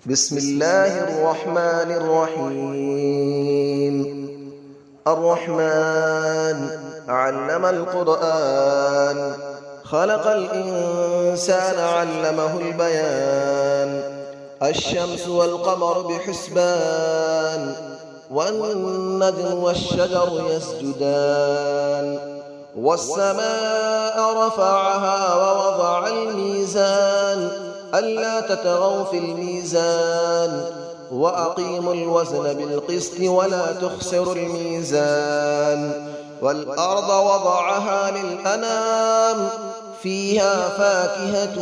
بسم الله الرحمن الرحيم. الرحمن علم القرآن، خلق الإنسان علمه البيان. الشمس والقمر بحسبان، والنجم والشجر يسجدان. والسماء رفعها ووضع الميزان، ألا تطغوا في الميزان، وأقيموا الوزن بالقسط ولا تخسروا الميزان. والأرض وضعها للأنام، فيها فاكهة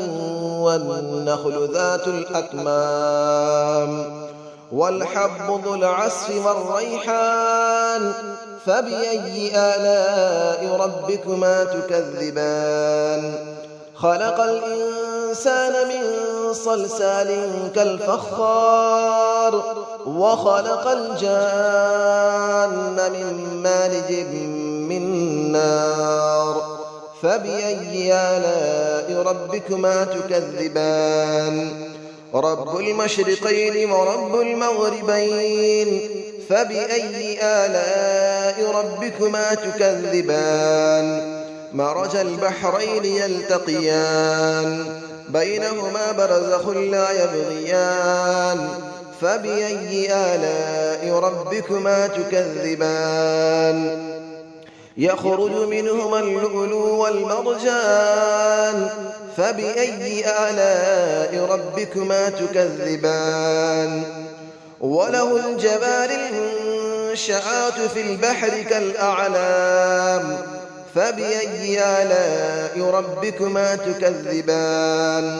والنخل ذات الأكمام. والحب ذو العصف والريحان، فبأي آلاء ربكما تكذبان. خلق الإنسان من صلصال كالفخار، وخلق الجان من مارج من نار. فبأي آلاء ربكما تكذبان. رب المشرقين ورب المغربين، فبأي آلاء ربكما تكذبان. مرج البحرين يلتقيان، بينهما برزخ لا يبغيان. فبأي آلاء ربكما تكذبان. يخرج منهما اللؤلؤ والمرجان، فبأي آلاء ربكما تكذبان. وله الجوار المنشآت في البحر كالأعلام، فبأي آلاء ربكما تكذبان.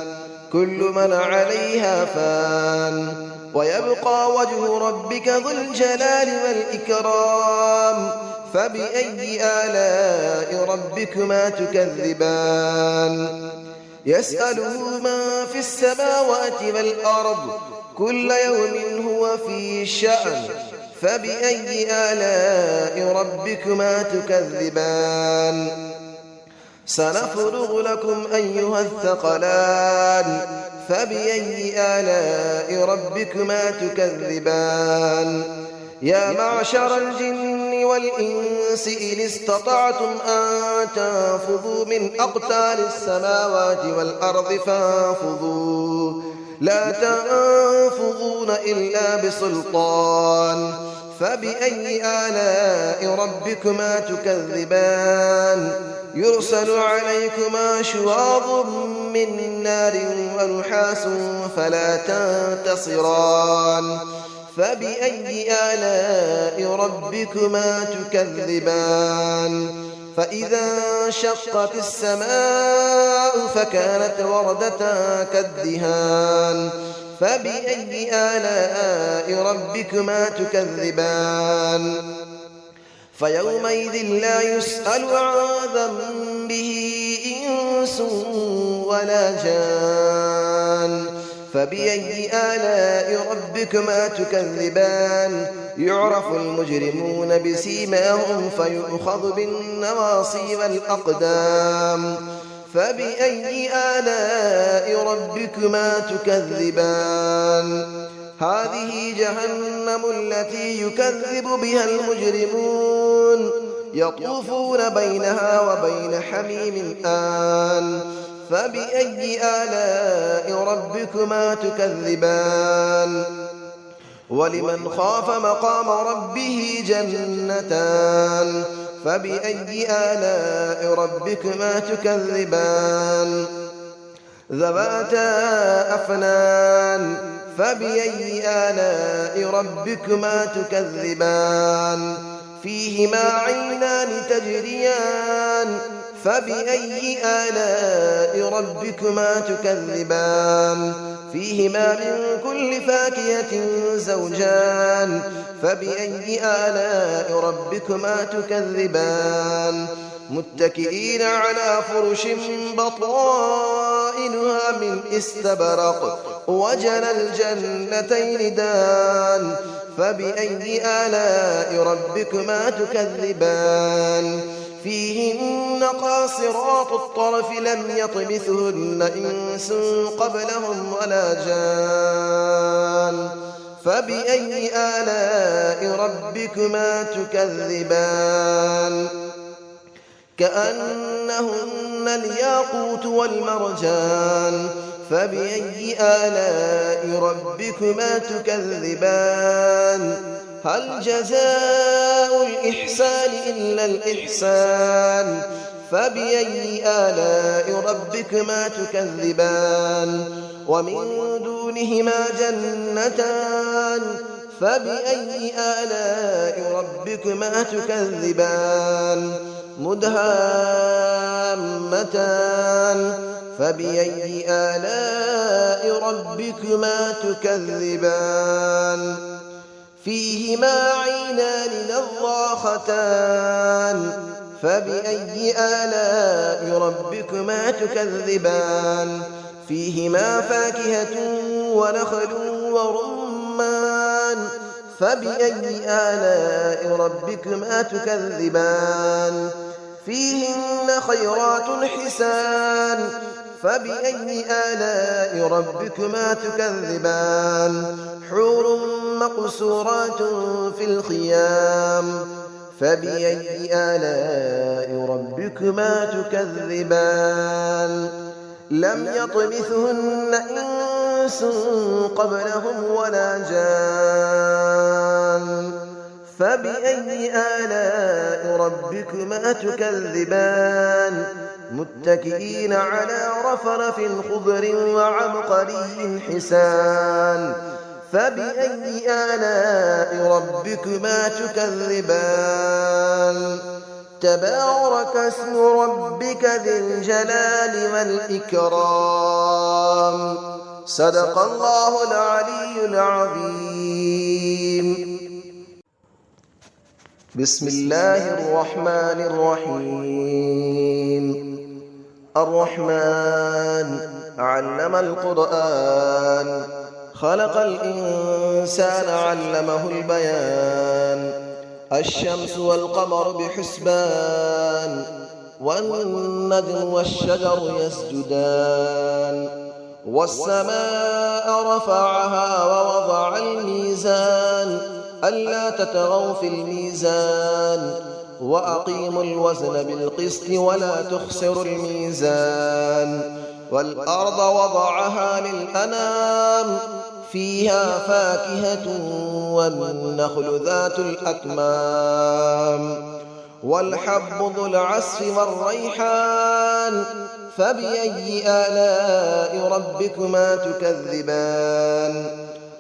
كل من عليها فان، ويبقى وجه ربك ذو الجلال والإكرام. فبأي آلاء ربكما تكذبان. يسأله من في السماوات والأرض، كل يوم هو في شأن. فبأي آلاء ربكما تكذبان. سنفرغ لكم أيها الثقلان، فبأي آلاء ربكما تكذبان. يا معشر الجن والإنس إن استطعتم أن تنفذوا من أقطار السماوات والأرض فانفذوا، لا تنفذون إلا بسلطان. فبأي آلاء ربكما تكذبان. يرسل عليكما شواظ من نار ونحاس فلا تنتصران. فبأي آلاء ربكما تكذبان. فإذا انشقت السماء فكانت وردة كالدهان. فبأي آلاء ربكما تكذبان. فيومئذ لا يسأل عن ذنبه إنس ولا جان. فبأي آلاء ربكما تكذبان. يعرف المجرمون بسيماهم فيؤخذ بالنواصي والأقدام. فبأي آلاء ربكما تكذبان. هذه جهنم التي يكذب بها المجرمون، يطوفون بينها وبين حميم آن. فبأي آلاء ربكما تكذبان. ولمن خاف مقام ربه جنتان. فبأي آلاء ربكما تكذبان. ذواتا أفنان. فبأي آلاء ربكما تكذبان. فيهما عينان تجريان. فبأي آلاء ربكما تكذبان. فيهما من كل فاكهة زوجان. فبأي آلاء ربكما تكذبان. متكئين على فرش بطائنها من استبرق، وجنى الجنتين دان. فبأي آلاء ربكما تكذبان. فيهن قاصرات الطرف لم يطمثهن إنس قبلهم ولا جان. فبأي آلاء ربكما تكذبان كأنهن الياقوت والمرجان فبأي آلاء ربكما تكذبان هل جزاء الإحسان إلا الإحسان فبأي آلاء ربكما تكذبان ومن دونهما جنتان فبأي آلاء ربكما تكذبان مدهامتان فبأي آلاء ربكما تكذبان فيهما عينان نضاختان فبأي آلاء ربكما تكذبان فيهما فاكهة ونخل ورمان فبأي آلاء ربكما تكذبان فيهن خيرات حسان فبأي آلاء ربكما تكذبان حور مقصورات في الخيام فبأي آلاء ربكما تكذبان لم يطمثهن إنس قبلهم ولا جان فبأي آلاء ربكما تكذبان متكئين على رفرف خضر وعبقري حسان فبأي آلاء ربكما تكذبان تبارك اسم ربك ذي الجلال والإكرام صدق الله العلي العظيم بسم الله الرحمن الرحيم الرحمن علم القرآن خلق الإنسان علمه البيان الشمس والقمر بحسبان والنجم والشجر يسجدان والسماء رفعها ووضع الميزان ألا تطغوا في الميزان وأقيموا الوزن بالقسط ولا تخسروا الميزان والأرض وضعها للأنام فيها فاكهة والنخل ذات الأكمام والحب ذو العصف والريحان فبأي آلاء ربكما تكذبان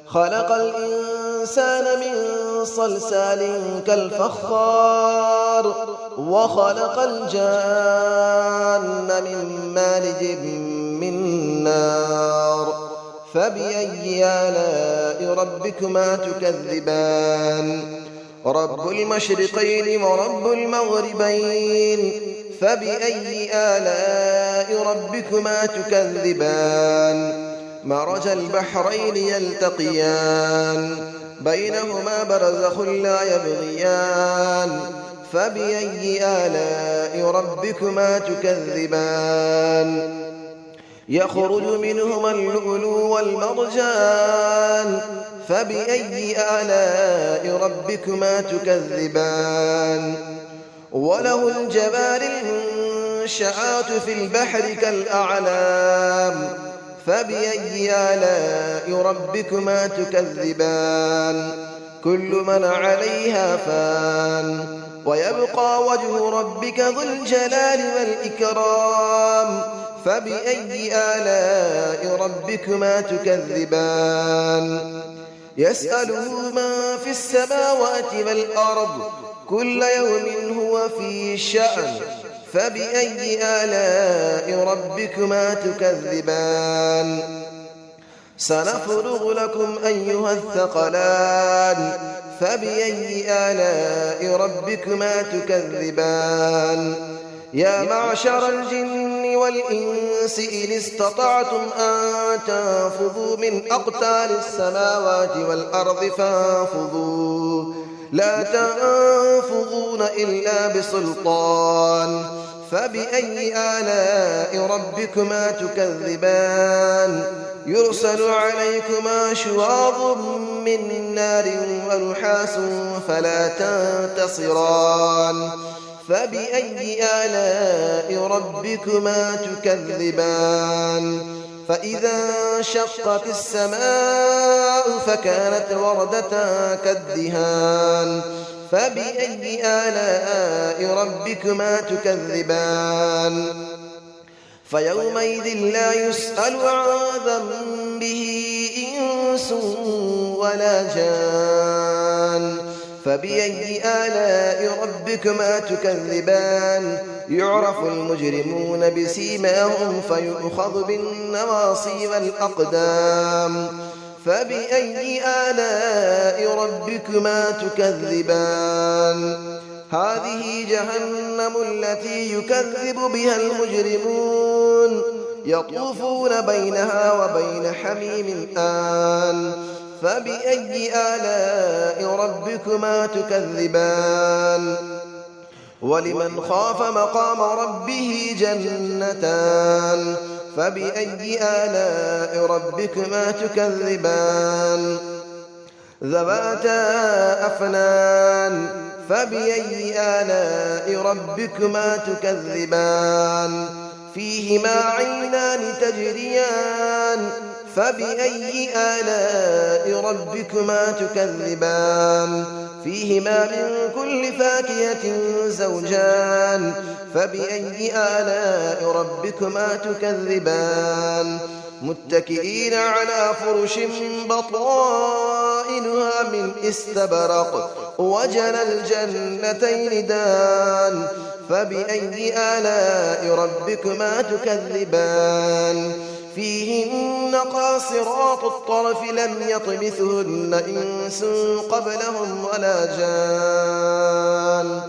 خلق الإنسان من صلصال كالفخار وخلق الجان من مارج من نار فبأي آلاء ربكما تكذبان رب المشرقين ورب المغربين فبأي آلاء ربكما تكذبان مرج البحرين يلتقيان بينهما برزخ لا يبغيان فبأي آلاء ربكما تكذبان يخرج منهما اللؤلؤ والمرجان فبأي آلاء ربكما تكذبان وله الجبال المنشآت في البحر كالأعلام فبأي آلاء ربكما تكذبان كل من عليها فان ويبقى وجه ربك ذو الجلال والإكرام فبأي آلاء ربكما تكذبان يسأله من في السماوات والأرض كل يوم هو في شأن فبأي آلاء ربكما تكذبان سنفرغ لكم أيها الثقلان فبأي آلاء ربكما تكذبان يا معشر الجن والإنس إن استطعتم أن تنفذوا من أقطار السماوات والأرض فانفذوا لا تنفذون إلا بسلطان فبأي آلاء ربكما تكذبان يرسل عليكما شواظ من نار ونحاس فلا تنتصران فبأي آلاء ربكما تكذبان فإذا انشقت السماء فكانت وردة كالدهان فبأي آلاء ربكما تكذبان فيومئذ لا يسأل عن ذنبه إنس ولا جان فبأي آلاء ربكما تكذبان يعرف المجرمون بسيماهم فيؤخذ بالنواصي والأقدام فبأي آلاء ربكما تكذبان هذه جهنم التي يكذب بها المجرمون يطوفون بينها وبين حميم آن فبأي آلاء ربكما تكذبان ولمن خاف مقام ربه جنتان فبأي آلاء ربكما تكذبان ذواتا أفنان فبأي آلاء ربكما تكذبان فيهما عينان تجريان فبأي آلاء ربكما تكذبان فيهما من كل فاكهة زوجان فبأي آلاء ربكما تكذبان متكئين على فرش بطائنها من استبرق وجنى الجنتين دان فبأي آلاء ربكما تكذبان فيهن قاصرات الطرف لم يطمثهن إنس قبلهم ولا جان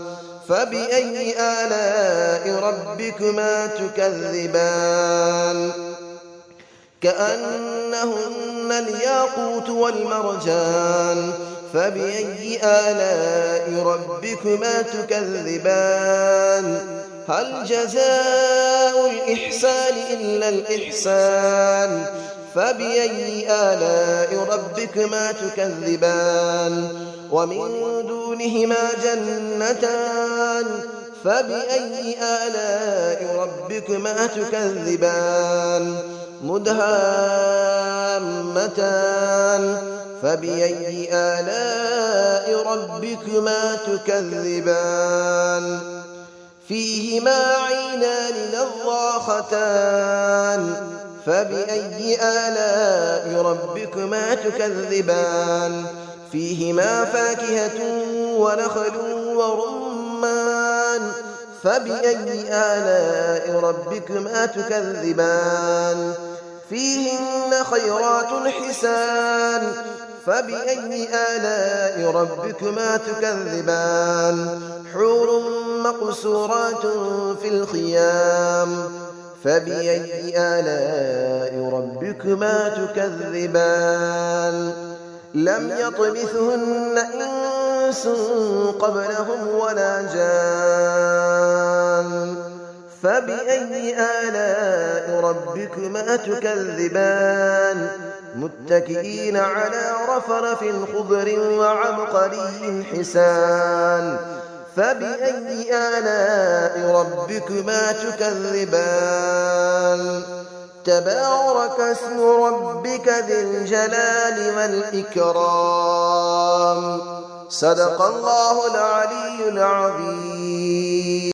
فبأي آلاء ربكما تكذبان كأنهن الياقوت والمرجان فبأي آلاء ربكما تكذبان هل جزاء الإحسان إلا الإحسان فبأي آلاء ربكما تكذبان ومن دونهما جنتان فبأي آلاء ربكما تكذبان مدهامتان فبأي آلاء ربكما تكذبان فيهما عينان نضاختان فبأي آلاء ربكما تكذبان فيهما فاكهة ونخل ورمان فبأي آلاء ربكما تكذبان فيهن خيرات حسان فبأي آلاء ربكما تكذبان حور مقصورات في الخيام فبأي آلاء ربكما تكذبان لم يطمثهن إنس قبلهم ولا جان فبأي آلاء ربكما تكذبان متكئين على رفرف خضر وعبقري حسان فبأي آلاء ربكما تكذبان تبارك اسم ربك ذي الجلال والإكرام صدق الله العلي العظيم.